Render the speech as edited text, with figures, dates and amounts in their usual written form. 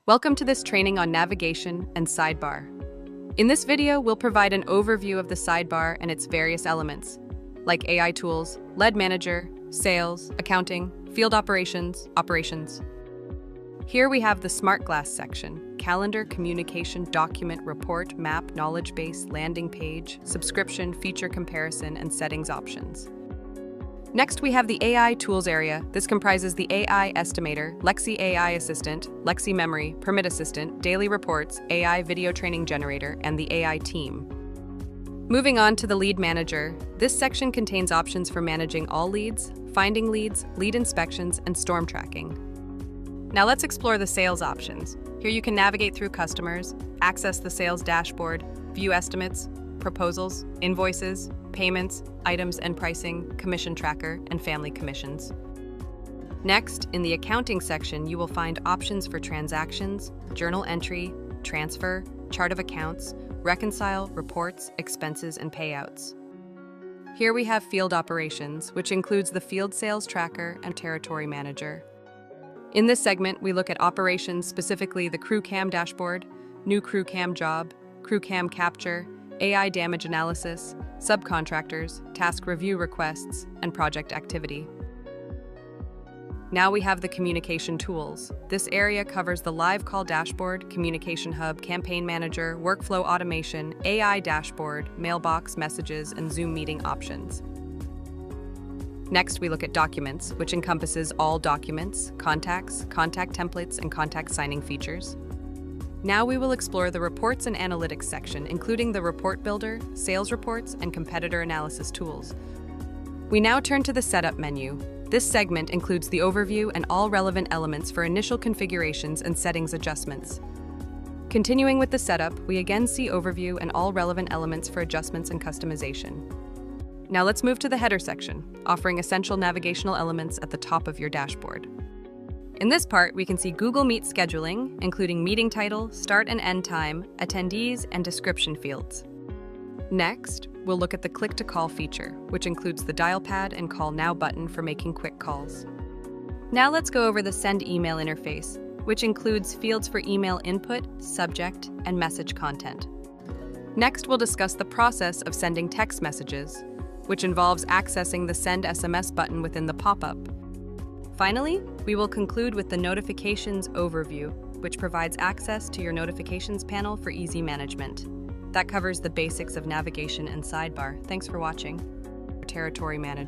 Welcome to this training on navigation and sidebar. In this video, we'll provide an overview of the sidebar and its various elements, like AI tools, lead manager, sales, accounting, field operations. Here we have the Smart Glass section: calendar, communication, document, report, map, knowledge base, landing page, subscription, feature comparison, and settings options. Next, we have the AI tools area. This comprises the AI estimator, Lexi AI assistant, Lexi memory, permit assistant, daily reports, AI video training generator, and the AI team. Moving on to the lead manager, this section contains options for managing all leads, finding leads, lead inspections, and storm tracking. Now let's explore the sales options. Here you can navigate through customers, access the sales dashboard, view estimates, proposals, invoices, payments, items and pricing, commission tracker, and family commissions. Next, in the accounting section, you will find options for transactions, journal entry, transfer, chart of accounts, reconcile, reports, expenses, and payouts. Here we have field operations, which includes the field sales tracker and territory manager. In this segment, we look at operations, specifically the crew cam dashboard, new crew cam job, crew cam capture, AI damage analysis, subcontractors, task review requests, and project activity. Now we have the communication tools. This area covers the live call dashboard, communication hub, campaign manager, workflow automation, AI dashboard, mailbox messages, and Zoom meeting options. Next, we look at documents, which encompasses all documents, contacts, contact templates, and contact signing features. Now we will explore the reports and analytics section, including the report builder, sales reports, and competitor analysis tools. We now turn to the setup menu. This segment includes the overview and all relevant elements for initial configurations and settings adjustments. Continuing with the setup, we again see overview and all relevant elements for adjustments and customization. Now let's move to the header section, offering essential navigational elements at the top of your dashboard. In this part, we can see Google Meet scheduling, including meeting title, start and end time, attendees, and description fields. Next, we'll look at the Click to Call feature, which includes the dial pad and Call Now button for making quick calls. Now let's go over the Send Email interface, which includes fields for email input, subject, and message content. Next, we'll discuss the process of sending text messages, which involves accessing the Send SMS button within the pop-up. Finally, we will conclude with the Notifications overview, which provides access to your notifications panel for easy management. That covers the basics of navigation and sidebar. Thanks for watching. Territory Manager.